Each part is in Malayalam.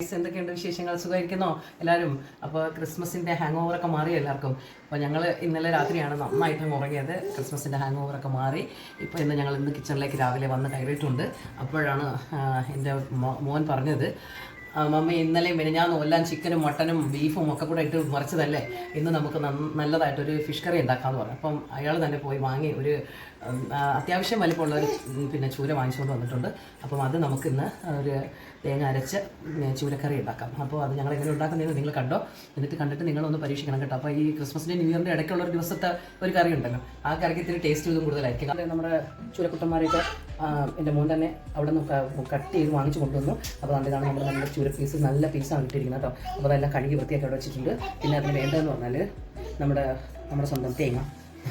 എന്തൊക്കെയുണ്ട് വിശേഷങ്ങൾ? സുഖമായിരിക്കുന്നോ എല്ലാവരും? അപ്പോൾ ക്രിസ്മസിൻ്റെ ഹാങ് ഓവറൊക്കെ മാറി എല്ലാവർക്കും. അപ്പോൾ ഞങ്ങൾ ഇന്നലെ രാത്രിയാണ് നന്നായിട്ട് ഉറങ്ങിയത്. ക്രിസ്മസിൻ്റെ ഹാങ് ഓവറൊക്കെ മാറി. ഇപ്പോൾ ഇന്ന് കിച്ചണിലേക്ക് രാവിലെ വന്ന് കയറിയിട്ടുണ്ട്. അപ്പോഴാണ് എൻ്റെ മോൻ പറഞ്ഞത്, മമ്മി ഇന്നലെയും മിനിഞ്ഞാന്നും എല്ലാം ചിക്കനും മട്ടനും ബീഫും ഒക്കെ കൂടെ ഇട്ട് മറിച്ചതല്ലേ, ഇന്ന് നമുക്ക് നല്ലതായിട്ടൊരു ഫിഷ് കറി ഉണ്ടാക്കാമെന്ന് പറഞ്ഞു. അപ്പം അയാൾ തന്നെ പോയി വാങ്ങി ഒരു അത്യാവശ്യം വലിപ്പമുള്ള ഒരു ചൂര വാങ്ങിച്ചുകൊണ്ട് വന്നിട്ടുണ്ട്. അപ്പം അത് നമുക്കിന്ന് ഒരു തേങ്ങ അരച്ച് ചൂരക്കറി ഉണ്ടാക്കാം. അപ്പോൾ അത് ഞങ്ങൾ എങ്ങനെ ഉണ്ടാക്കുന്നതെന്ന് നിങ്ങൾ കണ്ടോ, എന്നിട്ട് കണ്ടിട്ട് നിങ്ങളൊന്ന് പരീക്ഷിക്കണം കേട്ടോ. അപ്പോൾ ഈ ക്രിസ്മസിൻ്റെ ന്യൂ ഇയറിൻ്റെ ഇടയ്ക്കുള്ള ഒരു ദിവസത്തെ ഒരു കറി ഉണ്ടല്ലോ, ആ കറിക്ക് ഇത്തിരി ടേസ്റ്റ് ഇതും കൂടുതലായിരിക്കും. അത് നമ്മുടെ ചൂരക്കുട്ടന്മാരെയൊക്കെ എൻ്റെ മോൻ തന്നെ അവിടെ നിന്ന് കട്ട് ചെയ്ത് വാങ്ങിച്ച് കൊണ്ടുവന്നു. അപ്പോൾ ഇതാണ് നമ്മുടെ നല്ല ചൂര പീസ്, നല്ല പീസാണ് ഇട്ടിരിക്കുന്നത് കേട്ടോ. അപ്പോൾ അതെല്ലാം കഴുകി വൃത്തിയാക്കി അവിടെ വെച്ചിട്ടുണ്ട്. പിന്നെ അതിന് വേണ്ടതെന്ന് പറഞ്ഞാൽ നമ്മുടെ സ്വന്തം തേങ്ങ,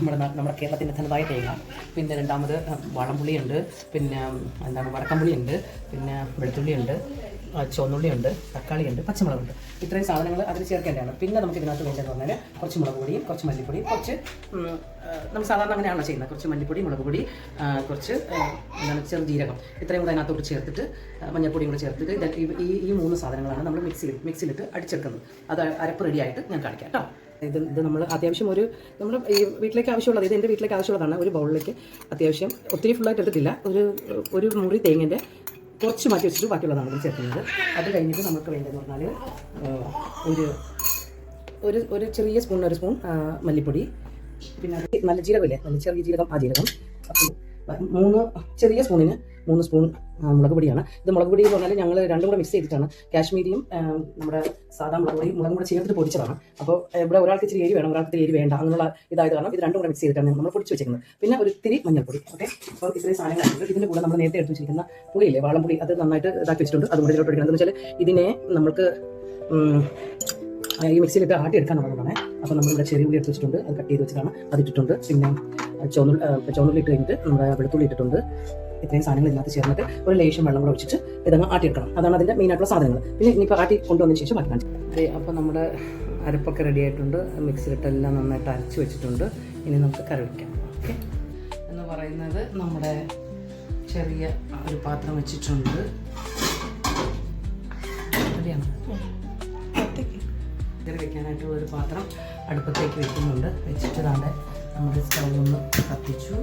നമ്മുടെ കേരളത്തിൻ്റെ തനതായ തേങ്ങ, പിന്നെ രണ്ടാമത് വളംപുളിയുണ്ട്, പിന്നെ വടക്കംപുളിയുണ്ട്, പിന്നെ വെളുത്തുള്ളിയുണ്ട്, ചുവന്നുള്ളിയുണ്ട്, തക്കാളിയുണ്ട്, പച്ചമുളകുണ്ട്. ഇത്രയും സാധനങ്ങൾ അതിൽ ചേർക്കേണ്ടതാണ്. പിന്നെ നമുക്ക് ഇതിനകത്ത് വേണ്ടതെന്ന് പറഞ്ഞാൽ കുറച്ച് മുളക് പൊടിയും കുറച്ച് മല്ലിപ്പൊടിയും നമ്മൾ സാധാരണ അങ്ങനെയാണല്ലോ ചെയ്യുന്നത്. കുറച്ച് മല്ലിപ്പൊടി, മുളക് പൊടി, കുറച്ച് ചെറുജീരകം, ഇത്രയും കൂടെ അതിനകത്തോട്ട് ചേർത്തിട്ട് മഞ്ഞൾപ്പൊടിയും കൂടെ ചേർത്തിട്ട് ഈ മൂന്ന് സാധനങ്ങളാണ് നമ്മൾ മിക്സിയിലിട്ട് അടിച്ചെടുക്കുന്നത്. അത് അരപ്പ് റെഡിയായിട്ട് ഞാൻ കാണിക്കാം കേട്ടോ. ഇത് നമ്മൾ അത്യാവശ്യം നമ്മൾ ഈ വീട്ടിലേക്ക് ആവശ്യമുള്ളത്, ഇത് എൻ്റെ വീട്ടിലേക്ക് ആവശ്യമുള്ളതാണ്. ഒരു ബൗളിലേക്ക് അത്യാവശ്യം ഒത്തിരി ഫുള്ളായിട്ട് എടുത്തിട്ടില്ല, ഒരു മുറി തേങ്ങേൻ്റെ കുറച്ച് മാറ്റി വെച്ചിട്ട് ബാക്കിയുള്ളതാണ് ഇതിൽ ചേർക്കുന്നത്. അത് കഴിഞ്ഞിട്ട് നമുക്ക് വേണ്ടതെന്ന് പറഞ്ഞാൽ ഒരു ചെറിയ സ്പൂൺ മല്ലിപ്പൊടി, പിന്നെ നല്ല ജീരകമില്ലേ, നല്ല ചെറിയ ജീരകം, ആ ജീരകം. ചെറിയ സ്പൂണിന് 3 സ്പൂൺ മുളക് പൊടിയാണ്. ഇത് മുളക് പൊടി എന്ന് പറഞ്ഞാൽ ഞങ്ങൾ രണ്ടും കൂടെ മിക്സ് ചെയ്തിട്ടാണ്, കാശ്മീരിയും നമ്മുടെ സാധാ മുളകും കൂടെ ചേർത്തിട്ട് പൊടിച്ചതാണ്. അപ്പോൾ ഇവിടെ ഒരാൾക്ക് ഇച്ചിരി എരി വേണം, ഒരാൾക്ക് ഇത്തിരി എരി വേണ്ട, അങ്ങനെയുള്ള ഇതായത് കാരണം ഇത് രണ്ടും കൂടെ മിക്സ് ചെയ്തിട്ടാണ് നമ്മൾ പൊടിച്ച് വെച്ചിരിക്കുന്നത്. പിന്നെ ഒരു ഇത്തിരി മഞ്ഞൾപ്പൊടി. ഓക്കെ, അപ്പോൾ ഇത്രയും സാധനങ്ങളുണ്ട്. ഇതിൻ്റെ കൂടെ നമ്മൾ നേരത്തെ എടുത്ത് വെച്ചിരിക്കുന്ന പുളിയില്ലേ, വാളംപുളി, അത് നന്നായിട്ട് ഇതാക്കി വെച്ചിട്ടുണ്ട്. അതുകൊണ്ട് ഇതിലോട്ട് എടുക്കുന്നത് എന്ന് വെച്ചാൽ ഇതിനെ നമുക്ക് ഈ മിക്സിയിലിട്ട് ആട്ടിയെടുക്കാനുള്ളതാണ്. അപ്പോൾ നമ്മളിവിടെ ചെറിയ ഉള്ളി എടുത്ത് വെച്ചിട്ടുണ്ട്, അത് കട്ട് ചെയ്ത് വെച്ചിട്ടാണ് അതിട്ടിട്ടുണ്ട്. പിന്നെ ചുവന്നുള്ളി ഇട്ട് കഴിഞ്ഞിട്ട് നമ്മുടെ വെളുത്തുള്ളി ഇട്ടിട്ടുണ്ട്. ഇത്രയും സാധനങ്ങൾ ഇതിനകത്ത് ചേർന്നിട്ട് ഒരു ലേശം വെള്ളം കൂടെ ഒഴിച്ചിട്ട് ഇതങ്ങ് ആട്ടിയെടുക്കണം. അതാണ് അതിൻ്റെ മെയിനായിട്ടുള്ള സാധനങ്ങൾ. പിന്നെ ഇനിയിപ്പോൾ ആട്ടി കൊണ്ടുവന്നതിന് ശേഷം ബാക്കി കാണിച്ചു. അപ്പോൾ നമ്മുടെ അരപ്പൊക്കെ റെഡി ആയിട്ടുണ്ട്. മിക്സിയിലിട്ടെല്ലാം നന്നായിട്ട് അരച്ച് വെച്ചിട്ടുണ്ട്. ഇനി നമുക്ക് കറി വയ്ക്കാം. ഓക്കെ, എന്ന് പറയുന്നത് നമ്മുടെ ചെറിയ ഒരു പാത്രം വെച്ചിട്ടുണ്ട്. റെഡിയാണ്. കറി വയ്ക്കാനായിട്ടുള്ള ഒരു പാത്രം അടുപ്പത്തേക്ക് വെക്കുന്നുണ്ട്. വെച്ചിട്ട് താണ്ടെ നമ്മുടെ സ്റ്റൗ ഒന്ന് കത്തിച്ചു.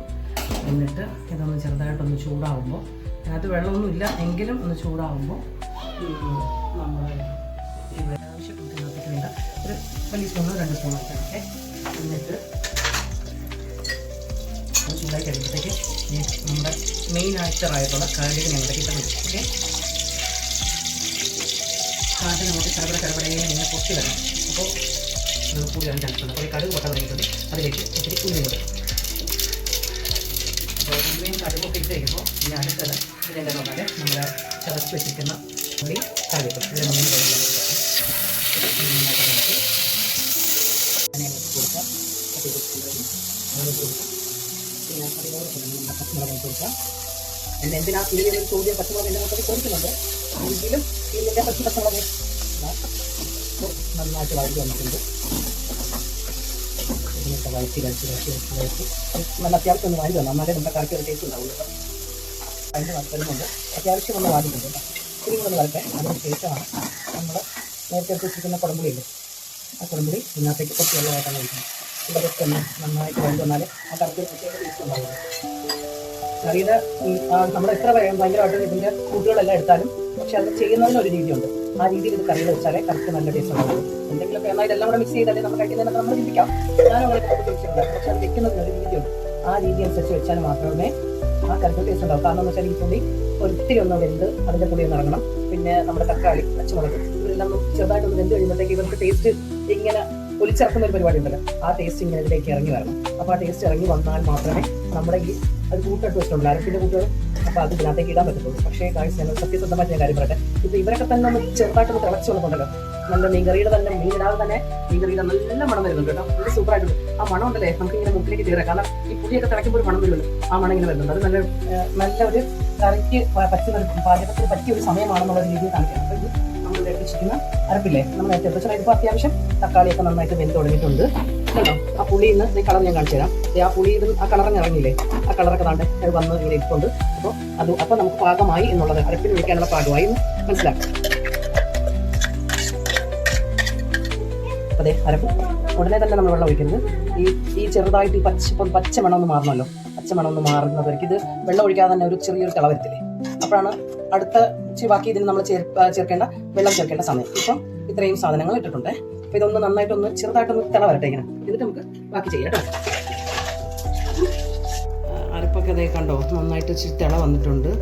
എന്നിട്ട് ഇതൊന്ന് ചെറുതായിട്ടൊന്ന് ചൂടാകുമ്പോൾ, അതിനകത്ത് വെള്ളമൊന്നും ഇല്ല എങ്കിലും ഒന്ന് ചൂടാകുമ്പോൾ നമ്മൾ ഈ ആവശ്യത്തിനകത്തേക്ക് വേണ്ട ഒരു വലിയ സ്പൂണോ 2 സ്പൂണോ ഒക്കെ. എന്നിട്ട് ചൂടായി കഴിയുമ്പോഴത്തേക്ക് നമ്മുടെ മെയിൻ ആക്ടറായിട്ടുള്ള കാലിന് ഞങ്ങളുടെ കിട്ടും. ഓക്കെ, കാറ്റ് നമുക്ക് കടപടയെ ഇങ്ങനെ പൊട്ടി വരണം. അപ്പോൾ കൂടുതലാണ് ചാൻസുണ്ട്. അപ്പോൾ ഈ കടുക് പൊട്ട തുടങ്ങിയിട്ടുണ്ട്. അതിലേക്ക് ഒത്തിരി ഉള്ളിയുണ്ട്. അപ്പോൾ ഉള്ളിയും കടുകൊക്കെ ഇട്ട് കഴിയുമ്പോൾ ഇനി അടുത്തത് ഇതിലെന്താണെന്ന് പറഞ്ഞാൽ നമ്മൾ ചതച്ച് വെച്ചിരിക്കുന്ന ഉള്ളി കറിവേപ്പില ഇതിൽ മൂന്ന് കൊടുക്കാം. പിന്നെ അതുപോലെ നമ്മുടെ പച്ചമുളക് കൊടുക്കാം. എന്തിനാ ഈ ഒരു ചോദ്യം, പച്ചമുളക് എൻ്റെ മൊത്തത്തിൽ കൊടുക്കുന്നുണ്ട്. എങ്കിലും ഇതിൻ്റെ പച്ചമുളക് നന്നായിട്ട് വഴറ്റി വന്നിട്ടുണ്ട്. ഇതിനൊക്കെ വഴറ്റി നല്ല അത്യാവശ്യം ഒന്ന് വാങ്ങി വന്നു, എന്നാലേ നമ്മുടെ കറിക്ക് ഒരു ടേസ്റ്റ് ഉണ്ടാവുള്ളൂ. അതിൻ്റെ വരുന്നുണ്ട്, അത്യാവശ്യം ഒന്ന് വാങ്ങിയിട്ടുണ്ട്. ഇനി ഒന്ന് വരട്ടെ. അതിന് ശേഷമാണ് നമ്മൾ നേരത്തെ എടുത്ത് വെച്ചിരിക്കുന്ന കുടംപുളിയില്ലേ, ആ കുടംപുളി ഇതിനകത്തേക്ക് കുറച്ച് വെള്ളമായിട്ടാണ് കഴിക്കുന്നത്. ഇതൊക്കെ ഒന്ന് നന്നായിട്ട് വഴി വന്നാൽ ആ കറിക്ക് ഒരു പ്രത്യേക ടേസ്റ്റ് ഉണ്ടാവുള്ളൂ. കറിയുടെ നമ്മൾ എത്ര ഭയങ്കരമായിട്ട് ഇതിൻ്റെ കൂട്ടുകളെല്ലാം എടുത്താലും പക്ഷെ അത് ചെയ്യുന്നതിനൊരു രീതിയുണ്ട്. ആ രീതിയിൽ ഇത് കറിയിൽ വെച്ചാലേ കറിക്ക് നല്ല ടേസ്റ്റ് ഉണ്ടാവും. എന്തെങ്കിലുമൊക്കെ എന്നാൽ ഇതെല്ലാം കൂടെ മിക്സ് ചെയ്താലേ നമ്മൾ കഴിക്കുന്നതിനൊക്കെ നമ്മൾ ചിന്തിക്കാം. ഞാനും അങ്ങനെ ടേസ്റ്റ് പക്ഷെ അത് വെക്കുന്നതിനൊരു രീതിയുണ്ട്. ആ രീതി അനുസരിച്ച് വെച്ചാൽ മാത്രമേ ആ കറിക്ക് ടേസ്റ്റ് ഉണ്ടാവും. കാരണം എന്ന് വെച്ചാൽ ഈ പുളി ഒത്തിരി ഒന്ന് വെന്ത് അതിൻ്റെ പുളി ഒന്ന് ഇറങ്ങണം. പിന്നെ നമ്മുടെ തക്കാളി, പച്ചമുളക് ഇതെല്ലാം ചെറുതായിട്ടൊന്ന് വെന്ത് കഴിയുമ്പോഴത്തേക്ക് ഇവർക്ക് ടേസ്റ്റ് ഇങ്ങനെ ഒലിച്ചിറക്കുന്ന ഒരു പരിപാടി ഉണ്ടല്ലോ, ആ ടേസ്റ്റ് ഇങ്ങനെ ഇതിലേക്ക് ഇറങ്ങി വരണം. അപ്പോൾ ആ ടേസ്റ്റ് ഇറങ്ങി വന്നാൽ മാത്രമേ നമ്മുടെ ഈ അത് കൂട്ടിട്ട് വെച്ചിട്ടുള്ളൂ, അരപ്പിൻ്റെ കൂട്ടുകൾ. അപ്പോൾ അത് ഇതിനകത്തേക്ക് ഇടാൻ പറ്റത്തുള്ളൂ. പക്ഷേ ഞങ്ങൾ സത്യസന്ധമായിട്ട് ഞാൻ കാര്യം പറയട്ടെ, ഇപ്പോൾ ഇവരൊക്കെ തന്നെ ഒന്ന് ചെറുതായിട്ടൊന്ന് തിളച്ച് വന്നിട്ടുണ്ടല്ലോ, നല്ല മീൻകറിയുടെ തന്നെ മീനിടാതെ തന്നെ മീൻകറിയുടെ നല്ല മണം വരുന്നുണ്ട് കേട്ടോ. നല്ല സൂപ്പറായിട്ടുണ്ട്. ആ മണം ഉണ്ടല്ലേ നമുക്ക് ഇങ്ങനെ മുക്കിലേക്ക് തീരാം. കാരണം ഈ പുളിയൊക്കെ തിളയ്ക്കുമ്പോൾ ഒരു മണം വരുമല്ലോ, ആ മണം ഇങ്ങനെ വരുന്നുണ്ട്. അത് നല്ല ഒരു കറിക്ക് പാചകത്തിന് പറ്റിയ ഒരു സമയമാണെന്നുള്ള രീതിയിൽ കാണിക്കണം. അപ്പോൾ ഇത് നമ്മൾ വെച്ചിരിക്കുന്ന അരപ്പില്ലേ, നമ്മൾ നേരത്തെ വെച്ചാൽ ഇതിപ്പോൾ അത്യാവശ്യം തക്കാളിയൊക്കെ നന്നായിട്ട് വെന്ത് തുടങ്ങിയിട്ടുണ്ട് കേട്ടോ. ആ പുളിയിൽ നിന്ന് ഈ കളർ ഞാൻ കാണിച്ചു തരാം. ആ പുളി ഇത് ആ കളറിന് ഇറങ്ങിയില്ലേ, ആ കളറൊക്കെ താണ്ട് അത് വന്ന് ഇങ്ങനെ ഇട്ടുണ്ട്. അപ്പോൾ നമുക്ക് പാകമായി എന്നുള്ളത്, അരപ്പിന് ഒഴിക്കാനുള്ള പാകമായി എന്ന് മനസ്സിലാക്കാം. അപ്പോൾ അതേ അരപ്പ് ഉടനെ തന്നെ നമ്മൾ വെള്ളം ഒഴിക്കരുത്. ഈ ചെറുതായിട്ട് ഈ പച്ച മണം ഒന്ന് മാറണമല്ലോ, പച്ച മണം ഒന്ന് മാറുന്നവർക്ക് ഇത് വെള്ളം ഒഴിക്കാതെ തന്നെ ഒരു ചെറിയൊരു തിള വരത്തില്ലേ, അപ്പോഴാണ് അടുത്ത ബാക്കി ഇതിന് നമ്മൾ ചേർക്കേണ്ട വെള്ളം ചേർക്കേണ്ട സമയം. ഇപ്പം ഇത്രയും സാധനങ്ങൾ ഇട്ടിട്ടുണ്ട്. അപ്പോൾ ഇതൊന്ന് നന്നായിട്ടൊന്ന് ചെറുതായിട്ടൊന്ന് തിള വരട്ടെ ഇങ്ങനെ, എന്നിട്ട് നമുക്ക് ബാക്കി ചെയ്യാം കേട്ടോ. അരപ്പൊക്കെ അതേ കണ്ടോ, നന്നായിട്ട് ഇച്ചിരി തിള വന്നിട്ടുണ്ട്.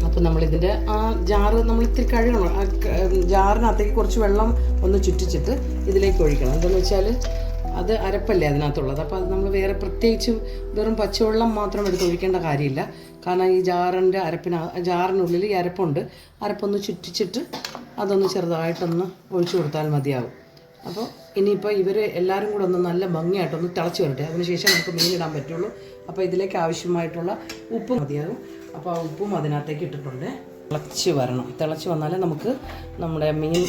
അപ്പം നമ്മളിതിൻ്റെ ആ ജാറ് നമ്മൾ ഇത്തിരി കഴുകണം. ആ ജാറിനകത്തേക്ക് കുറച്ച് വെള്ളം ഒന്ന് ചുറ്റിച്ചിട്ട് ഇതിലേക്ക് ഒഴിക്കണം. എന്താണെന്ന് വെച്ചാൽ അത് അരപ്പല്ലേ അതിനകത്തുള്ളത്. അപ്പോൾ അത് നമ്മൾ വേറെ പ്രത്യേകിച്ച് വെറും പച്ചവെള്ളം മാത്രം എടുത്ത് ഒഴിക്കേണ്ട കാര്യമില്ല. കാരണം ഈ ജാറിനുള്ളിൽ ഈ അരപ്പുണ്ട്. അരപ്പൊന്ന് ചുറ്റിച്ചിട്ട് അതൊന്ന് ചെറുതായിട്ടൊന്ന് ഒഴിച്ചു കൊടുത്താൽ മതിയാവും. അപ്പോൾ ഇനിയിപ്പോൾ ഇവർ എല്ലാവരും കൂടെ ഒന്ന് നല്ല ഭംഗിയായിട്ടൊന്ന് തിളച്ച് വരട്ടെ. അതിനുശേഷം നമുക്ക് മീനിടാൻ പറ്റുള്ളൂ. അപ്പോൾ ഇതിലേക്ക് ആവശ്യമായിട്ടുള്ള ഉപ്പ് മതിയാകും. അപ്പോൾ ആ ഉപ്പും അതിനകത്തേക്ക് ഇട്ടിട്ടുണ്ട്. തിളച്ച് വന്നാലേ നമുക്ക് നമ്മുടെ മീൻ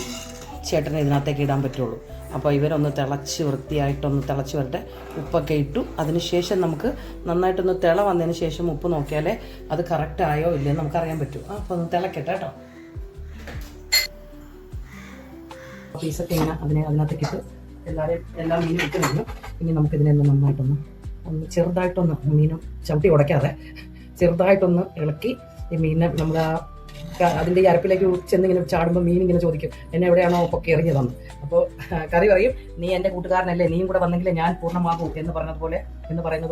ചേട്ടനെ ഇതിനകത്തേക്ക് ഇടാൻ പറ്റുള്ളൂ. അപ്പോൾ ഇവരൊന്ന് വൃത്തിയായിട്ടൊന്ന് തിളച്ച് വരട്ടെ. ഉപ്പൊക്കെ ഇട്ടു. അതിനുശേഷം നമുക്ക് നന്നായിട്ടൊന്ന് തിള വന്നതിന് ശേഷം ഉപ്പ് നോക്കിയാലേ അത് കറക്റ്റ് ആയോ ഇല്ലയെന്ന് നമുക്കറിയാൻ പറ്റും. അപ്പോൾ ഒന്ന് തിളക്കട്ടെ കേട്ടോ. പീസൊക്കെ ഇങ്ങനെ അതിനകത്തേക്ക് ഇട്ട് എല്ലാ മീനും ഇട്ട് കഴിഞ്ഞു. ഇനി നമുക്കിതിനെ നന്നായിട്ടൊന്ന് ചെറുതായിട്ടൊന്ന് മീനും ചവിട്ടി ഉടയ്ക്കാതെ ചെറുതായിട്ടൊന്ന് ഇളക്കി ഈ മീനിനെ നമ്മൾ അതിൻ്റെ ഈ അരപ്പിലേക്ക് ചെന്നിങ്ങനെ ചാടുമ്പോൾ മീൻ ഇങ്ങനെ ചോദിക്കും, എന്നെ എവിടെയാണോ പൊക്കി ഇറങ്ങിയതെന്ന്. അപ്പോൾ കറി പറയും, നീ എൻ്റെ കൂട്ടുകാരനല്ലേ, നീയും കൂടെ വന്നെങ്കിലേ ഞാൻ പൂർണ്ണമാകൂ എന്ന് പറയുന്നത്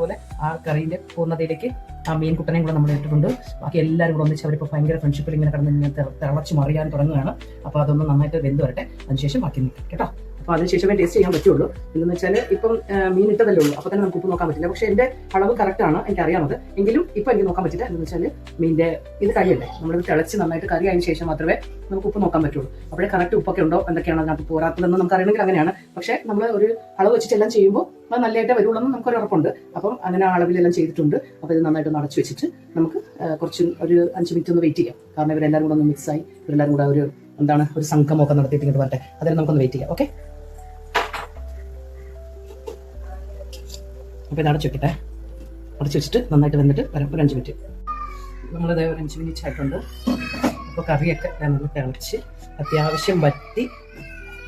പോലെ ആ കറീൻ്റെ പൂർണ്ണതയിലേക്ക് ആ മീൻ കുട്ടനെയും കൂടെ നമ്മൾ ഇട്ടിട്ടുണ്ട്. ബാക്കി എല്ലാവരും കൂടെ ഒന്നിച്ച് അവരിപ്പോൾ ഭയങ്കര ഫ്രണ്ട്ഷിപ്പിൽ ഇങ്ങനെ കിടന്ന് തിളച്ച് മറിയാൻ തുടങ്ങുകയാണ്. അപ്പോൾ അതൊന്ന് നന്നായിട്ട് വെന്ത് വരട്ടെ. അതിനുശേഷം ബാക്കി നിൽക്കാം കേട്ടോ. അപ്പോൾ അതിനുശേഷമേ ടേസ്റ്റ് ചെയ്യാൻ പറ്റുള്ളൂ. എന്ന് വെച്ചാൽ ഇപ്പം മീൻ ഇട്ടതല്ലേ ഉള്ളൂ, അപ്പോൾ തന്നെ നമുക്ക് ഉപ്പ് നോക്കാൻ പറ്റില്ല. പക്ഷേ എൻ്റെ അളവ് കറക്റ്റാണ്, എനിക്കറിയാമത്. എങ്കിലും ഇപ്പം എനിക്ക് നോക്കാൻ പറ്റില്ല. എന്ന് വെച്ചാൽ മീനിൻ്റെ ഇത് കഴിയല്ലേ, നമ്മളിത് തിളച്ച് നന്നായിട്ട് കറി ആയതിനു ശേഷം മാത്രമേ നമുക്ക് ഉപ്പ് നോക്കാൻ പറ്റുള്ളൂ. അപ്പോഴേ കറക്റ്റ് ഉപ്പൊക്കെ ഉണ്ടോ എന്തൊക്കെയാണ് അതിനകത്ത് പോരാത്തതെന്ന് നമുക്ക് അറിയണമെങ്കിൽ അങ്ങനെയാണ്. പക്ഷേ നമ്മൾ ഒരു അളവ് വെച്ചിട്ടെല്ലാം ചെയ്യുമ്പോൾ അത് നല്ലതായിട്ട് വരുള്ളൂ എന്ന് നമുക്കൊരു ഉറപ്പുണ്ട്. അപ്പം അങ്ങനെ ആ അളവിലെല്ലാം ചെയ്തിട്ടുണ്ട്. അപ്പോൾ ഇത് നന്നായിട്ട് അടച്ചു വെച്ചിട്ട് നമുക്ക് ഒരു 5 മിനിറ്റ് ഒന്ന് വെയിറ്റ് ചെയ്യാം. കാരണം ഇവരെല്ലാവരും കൂടെ ഒന്ന് മിക്സായി ഇവരെല്ലാവരും കൂടെ ഒരു സംഗമമൊക്കെ നടത്തിയിട്ട് ഇങ്ങോട്ട് വരട്ടെ. അതിന് നമുക്കൊന്ന് വെയിറ്റ് ചെയ്യാം. ഓക്കെ, അപ്പോൾ ഇത് അടച്ചു വെച്ചിട്ട് നന്നായിട്ട് വന്നിട്ട് വരാം. ഒരു 5 മിനിറ്റ് നമ്മളത് 5 മിനിറ്റ് ആയിട്ടുണ്ട്. അപ്പോൾ കറിയൊക്കെ നല്ല തിളച്ച് അത്യാവശ്യം വറ്റി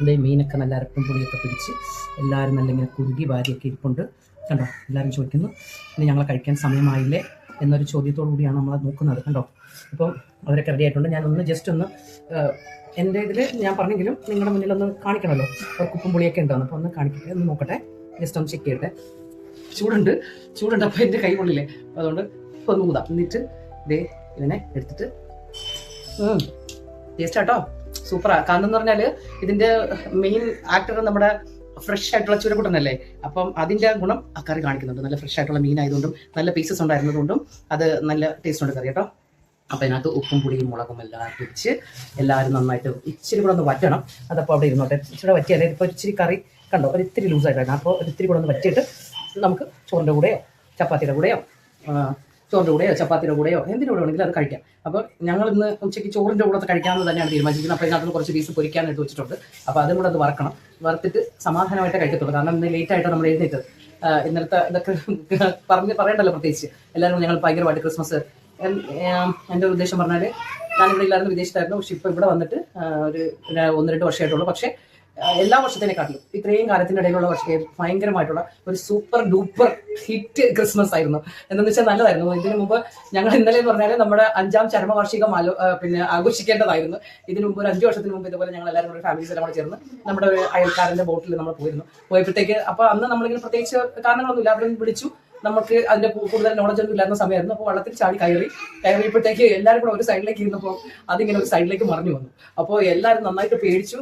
അതേ മീനൊക്കെ നല്ല അരപ്പും പൊടിയൊക്കെ പിടിച്ച് എല്ലാവരും നല്ല ഇങ്ങനെ കുറുകി വാരിയൊക്കെ ഇരിപ്പുണ്ട്. കണ്ടോ, എല്ലാവരും ചോദിക്കുന്നു ഇനി ഞങ്ങൾ കഴിക്കാൻ സമയമായില്ലേ എന്നൊരു ചോദ്യത്തോടു കൂടിയാണ് നമ്മൾ നോക്കുന്നത്. കണ്ടോ, അപ്പോൾ അവരൊക്കെ റെഡി ആയിട്ടുണ്ട്. ഞാനൊന്ന് ജസ്റ്റ് ഒന്ന് എൻ്റെ ഇതിൽ ഞാൻ പറഞ്ഞെങ്കിലും നിങ്ങളുടെ മുന്നിലൊന്ന് കാണിക്കണമല്ലോ, അവർക്ക് ഉപ്പും പുളിയൊക്കെ ഉണ്ടോന്ന്. അപ്പോൾ ഒന്ന് കാണിക്കട്ടെ, ഒന്ന് നോക്കട്ടെ, ജസ്റ്റ് ഒന്ന് ചെക്ക് ചെയ്യട്ടെ. ചൂടുണ്ട്. അപ്പോൾ എൻ്റെ കൈ കൊള്ളില്ലേ, അതുകൊണ്ട് ഒന്ന് ഊതാം. എന്നിട്ട് ഇതേ ഇതിനെ എടുത്തിട്ട് ടേസ്റ്റ് ആട്ടോ, സൂപ്പറാ. കാരണം എന്ന് പറഞ്ഞാൽ ഇതിൻ്റെ മെയിൻ ആക്ടർ നമ്മുടെ ഫ്രഷ് ആയിട്ടുള്ള ചുരക്കുട്ടനല്ലേ, അപ്പം അതിൻ്റെ ഗുണം ആ കറി കാണിക്കുന്നുണ്ട്. നല്ല ഫ്രഷ് ആയിട്ടുള്ള മീനായതുകൊണ്ടും നല്ല പീസസ് ഉണ്ടായിരുന്നതുകൊണ്ടും അത് നല്ല ടേസ്റ്റ് ഉണ്ട് കറി കേട്ടോ. അപ്പോൾ അതിനകത്ത് ഉപ്പും പുളിയും മുളകും എല്ലാം പിടിച്ച് എല്ലാവരും നന്നായിട്ട് ഇച്ചിരി കൂടെ ഒന്ന് വറ്റണം. അതപ്പോൾ അവിടെ ഇരുന്നോട്ടെ. ഇച്ചിരി വറ്റിയാലേ ഇപ്പോൾ ഇച്ചിരി കറി കണ്ടോ ഒരിത്തിരി ലൂസായിട്ടാണ്. അപ്പോൾ ഒരിത്തിരി കൂടെ ഒന്ന് വറ്റിയിട്ട് നമുക്ക് ചോറിൻ്റെ കൂടെയോ ചപ്പാത്തിയുടെ കൂടെയോ ചപ്പാത്തിയുടെ കൂടെയോ എന്തിൻ്റെ കൂടെ വേണമെങ്കിലും അത് കഴിക്കാം. അപ്പോൾ ഞങ്ങൾ ഇന്ന് ഉച്ചയ്ക്ക് ചോറിൻ്റെ കൂടെ കഴിക്കാമെന്ന് തന്നെയാണ് തീരുമാനിച്ചിരിക്കുന്നത്. അപ്പോൾ ഇതിനകത്ത് കുറച്ച് പീസ് പൊരിക്കാനായിട്ട് വെച്ചിട്ടുണ്ട്. അപ്പോൾ അതും കൂടെ അത് വറുത്തിട്ട് സമാധാനമായിട്ട് കഴിക്കത്തുള്ളൂ. കാരണം ഇന്ന് ലേറ്റായിട്ടാണ് നമ്മൾ എഴുന്നേറ്റത്. ഇന്നലത്തെ ഇതൊക്കെ പറയണ്ടല്ലോ, പ്രത്യേകിച്ച് എല്ലാവരും ഞങ്ങൾ ഭയങ്കരമായിട്ട് ക്രിസ്മസ്. എൻ്റെ ഉദ്ദേശം പറഞ്ഞാൽ ഞാനിവിടെ ഇല്ലായിരുന്നു, വിദേശത്തായിരുന്നു. പക്ഷെ ഇപ്പോൾ ഇവിടെ വന്നിട്ട് ഒരു 1-2 വർഷമായിട്ടുള്ളൂ. പക്ഷേ എല്ലാ വർഷത്തിനെക്കാട്ടിലും ഇത്രയും കാലത്തിൻ്റെ ഇടയിലുള്ള വർഷം ഭയങ്കരമായിട്ടുള്ള ഒരു സൂപ്പർ ഡൂപ്പർ ഹിറ്റ് ക്രിസ്മസ് ആയിരുന്നു. എന്താണെന്ന് വെച്ചാൽ നല്ലതായിരുന്നു. ഇതിനു മുമ്പ് ഞങ്ങൾ ഇന്നലെ എന്ന് പറഞ്ഞാൽ നമ്മുടെ 5ാം ചരമവാർഷികം ആഘോഷിക്കേണ്ടതായിരുന്നു. ഇതിനു മുമ്പ് ഒരു 5 വർഷത്തിന് മുമ്പ് ഇതുപോലെ ഞങ്ങൾ എല്ലാവരും കൂടെ ഫാമിലീസ് എല്ലാം കൂടെ ചേർന്ന് നമ്മുടെ ഒരു അയൽക്കാരൻ്റെ ബോട്ടിൽ നമ്മൾ പോയപ്പോഴത്തേക്ക് അപ്പോൾ അന്ന് നമ്മളിങ്ങനെ പ്രത്യേകിച്ച് കാരണങ്ങളൊന്നുമില്ല, അവിടെ വിളിച്ചു. നമുക്ക് അതിന്റെ കൂടുതൽ നോളജ് ഒന്നും ഇല്ലാത്ത സമയമായിരുന്നു. അപ്പോൾ വെള്ളത്തിൽ ചാടി കയറിയപ്പോഴത്തേക്ക് എല്ലാവരും കൂടെ ഒരു സൈഡിലേക്ക് ഇരുന്നപ്പോൾ അതിങ്ങനെ ഒരു സൈഡിലേക്ക് മറിഞ്ഞു വന്നു. അപ്പോൾ എല്ലാവരും നന്നായിട്ട് പേടിച്ചു.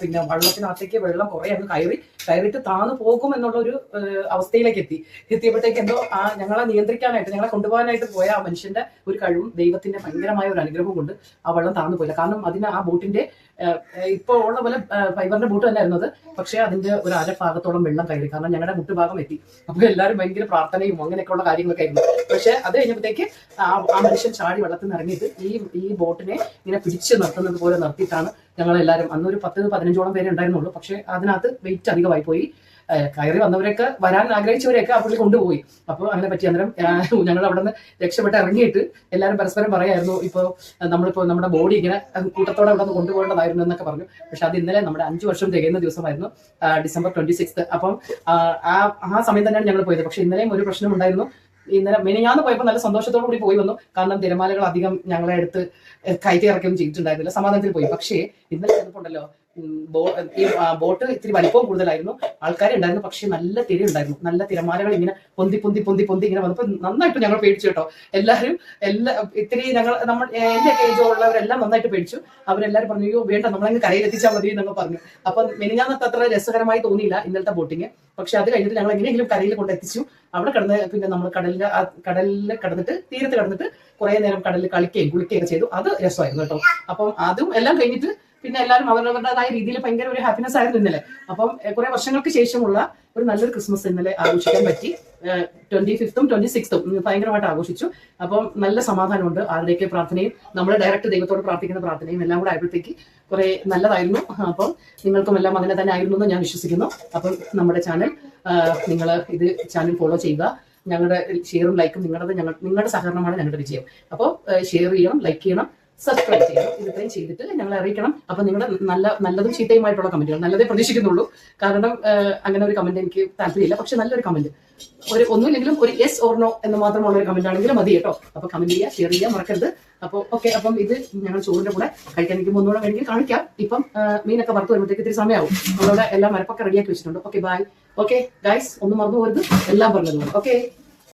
പിന്നെ വെള്ളത്തിനകത്തേക്ക് വെള്ളം കുറേ അങ്ങ് കയറിയിട്ട് താന്നു പോകും എന്നുള്ള ഒരു അവസ്ഥയിലേക്ക് എത്തിയപ്പോഴത്തേക്ക് എന്തോ ഞങ്ങളെ നിയന്ത്രിക്കാനായിട്ട് ഞങ്ങളെ കൊണ്ടുപോകാനായിട്ട് പോയ ആ മനുഷ്യന്റെ ഒരു കഴിവും ദൈവത്തിന്റെ ഭയങ്കരമായ ഒരു അനുഗ്രഹവും കൊണ്ട് ആ വെള്ളം താന്നു പോയില്ല. കാരണം അതിന് ആ ബോട്ടിന്റെ ഇപ്പോൾ ഉള്ള പോലെ ഫൈബറിന്റെ ബോട്ട് തന്നെ ആയിരുന്നത്. പക്ഷേ അതിന്റെ ഒരു അരഭാഗത്തോളം വെള്ളം കയറി. കാരണം ഞങ്ങളുടെ മുട്ടുഭാഗം എത്തി. അപ്പോൾ എല്ലാവരും ഭയങ്കര പ്രാർത്ഥനയും അങ്ങനെയൊക്കെയുള്ള കാര്യങ്ങളൊക്കെ ആയിരുന്നു. പക്ഷെ അത് കഴിഞ്ഞപ്പോഴത്തേക്ക് ആ മനുഷ്യൻ ചാടി വെള്ളത്തിൽ നിന്ന് ഇറങ്ങിയിട്ട് ഈ ബോട്ടിനെ ഇങ്ങനെ പിടിച്ച് നിർത്തുന്നത് പോലെ നിർത്തിയിട്ടാണ് ഞങ്ങളെല്ലാവരും, അന്നൊരു 10-15ഓളം പേരെ ഉണ്ടായിരുന്നുള്ളൂ. പക്ഷെ അതിനകത്ത് വെയിറ്റ് അധികമായി പോയി. കയറി വന്നവരൊക്കെ വരാൻ ആഗ്രഹിച്ചവരെയൊക്കെ ആ പുള്ളി കൊണ്ടുപോയി. അപ്പോൾ അങ്ങനെ പറ്റി. അന്നേരം ഞങ്ങൾ അവിടെ നിന്ന് രക്ഷപ്പെട്ട് ഇറങ്ങിയിട്ട് എല്ലാവരും പരസ്പരം പറയായിരുന്നു, ഇപ്പോൾ നമ്മളിപ്പോൾ നമ്മുടെ ബോഡി ഇങ്ങനെ കൂട്ടത്തോടെ അവിടെ നിന്ന് കൊണ്ടുപോകേണ്ടതായിരുന്നു എന്നൊക്കെ പറഞ്ഞു. പക്ഷെ അത് ഇന്നലെ നമ്മുടെ 5 വർഷം തികയുന്ന ദിവസമായിരുന്നു, December 26. അപ്പം ആ സമയം തന്നെയാണ് ഞങ്ങൾ പോയത്. പക്ഷെ ഇന്നലെയും ഒരു പ്രശ്നം ഉണ്ടായിരുന്നു. ഇന്നലെ മെനിഞ്ഞാന്ന് പോയപ്പോൾ നല്ല സന്തോഷത്തോടു കൂടി പോയി വന്നു. കാരണം തിരമാലകൾ അധികം ഞങ്ങളെ അടുത്ത് കയറ്റി ഇറക്കുകയും ചെയ്തിട്ടുണ്ടായിരുന്നില്ല, സമാധാനത്തിൽ പോയി. പക്ഷേ ഇന്നലെ ചെന്നപ്പോണ്ടല്ലോ ഈ ബോട്ട് ഇത്തിരി വലിപ്പവും കൂടുതലായിരുന്നു, ആൾക്കാരുണ്ടായിരുന്നു. പക്ഷെ നല്ല തിര ഉണ്ടായിരുന്നു, നല്ല തിരമാലകൾ ഇങ്ങനെ പൊന്തി പൊന്തി പൊന്തി പൊന്തി ഇങ്ങനെ വന്നപ്പോൾ നന്നായിട്ട് ഞങ്ങൾ പേടിച്ചു കേട്ടോ. എല്ലാവരും ഇത്തിരി നമ്മൾ എന്റെ ഏജ് ഉള്ളവരെല്ലാം നന്നായിട്ട് പേടിച്ചു. അവരെല്ലാവരും പറഞ്ഞു, അയ്യോ വേണ്ട, നമ്മളങ്ങ് കരയിലെത്തിച്ചാൽ മതി എന്നൊക്കെ പറഞ്ഞു. അപ്പൊ മെനിഞ്ഞാന്നത്തെ അത്ര രസകരമായി തോന്നിയില്ല ഇന്നലത്തെ ബോട്ടിങ്. പക്ഷെ അത് കഴിഞ്ഞിട്ട് ഞങ്ങൾ എങ്ങനെയെങ്കിലും കരയിൽ കൊണ്ടെത്തിച്ചു. അവിടെ കിടന്ന് പിന്നെ നമ്മൾ കടലിൽ കിടന്നിട്ട് തീരത്ത് കിടന്നിട്ട് കുറെ നേരം കടലിൽ കളിക്കുകയും കുളിക്കുകയൊക്കെ ചെയ്തു. അത് രസമായിരുന്നു കേട്ടോ. അപ്പം അതും എല്ലാം കഴിഞ്ഞിട്ട് പിന്നെ എല്ലാവരും അവരവരുടേതായ രീതിയിൽ ഭയങ്കര ഒരു ഹാപ്പിനെസ് ആയിരുന്നു ഇന്നലെ. അപ്പം കുറെ വർഷങ്ങൾക്ക് ശേഷമുള്ള ഒരു നല്ലൊരു ക്രിസ്മസ് ഇന്നലെ ആഘോഷിക്കാൻ പറ്റി. 25th 26th ഭയങ്കരമായിട്ട് ആഘോഷിച്ചു. അപ്പം നല്ല സമാധാനമുണ്ട്. ആരുടെയൊക്കെ പ്രാർത്ഥനയും നമ്മൾ ഡയറക്റ്റ് ദൈവത്തോട് പ്രാർത്ഥിക്കുന്ന പ്രാർത്ഥനയും എല്ലാം കൂടെ ആയപ്പോഴത്തേക്ക് കുറെ നല്ലതായിരുന്നു. അപ്പം നിങ്ങൾക്കും എല്ലാം അങ്ങനെ തന്നെ ആയിരുന്നു എന്ന് ഞാൻ വിശ്വസിക്കുന്നു. അപ്പം നമ്മുടെ ചാനൽ നിങ്ങൾ ചാനൽ ഫോളോ ചെയ്യുക. ഞങ്ങളുടെ ഷെയറും ലൈക്കും നിങ്ങളുടെ സഹകരണമാണ് ഞങ്ങളുടെ വിജയം. അപ്പോൾ ഷെയർ ചെയ്യണം, ലൈക്ക് ചെയ്യണം, സബ്സ്ക്രൈബ് ചെയ്യണം. ഇത്രയും ചെയ്തിട്ട് ഞങ്ങളെ അറിയിക്കണം. അപ്പൊ നിങ്ങളുടെ നല്ലതും ചീത്തയുമായിട്ടുള്ള കമന്റുകൾ നല്ലതേ പ്രതീക്ഷിക്കുന്നുള്ളൂ. കാരണം അങ്ങനെ ഒരു കമന്റ് എനിക്ക് താല്പര്യമില്ല. പക്ഷെ നല്ലൊരു കമന്റ്, ഒന്നുമില്ലെങ്കിലും ഒരു യെസ് ഓർ നോ എന്ന് മാത്രമുള്ള ഒരു കമന്റ് ആണെങ്കിലും മതി കേട്ടോ. അപ്പൊ കമന്റ് ചെയ്യുക, ഷെയർ ചെയ്യുക മറക്കരുത്. അപ്പോൾ ഓക്കെ. അപ്പം ഇത് ഞങ്ങൾ ചോറിന്റെ കൂടെ കഴിക്കാൻ എനിക്ക് ഒന്നുകൂടെ വേണമെങ്കിൽ കാണിക്കാം. ഇപ്പം മീനൊക്കെ വറുത്ത് വരുമ്പോഴത്തേക്ക് ഇത്തിരി സമയമാവും. നമ്മളുടെ എല്ലാം മരപ്പൊക്കെ റെഡിയാക്കി വെച്ചിട്ടുണ്ട്. Okay bye. ഓക്കെ ഗൈസ്, ഒന്നും മറന്നു പോരുത്, എല്ലാം പറഞ്ഞതുപോലെ. ഓക്കെ.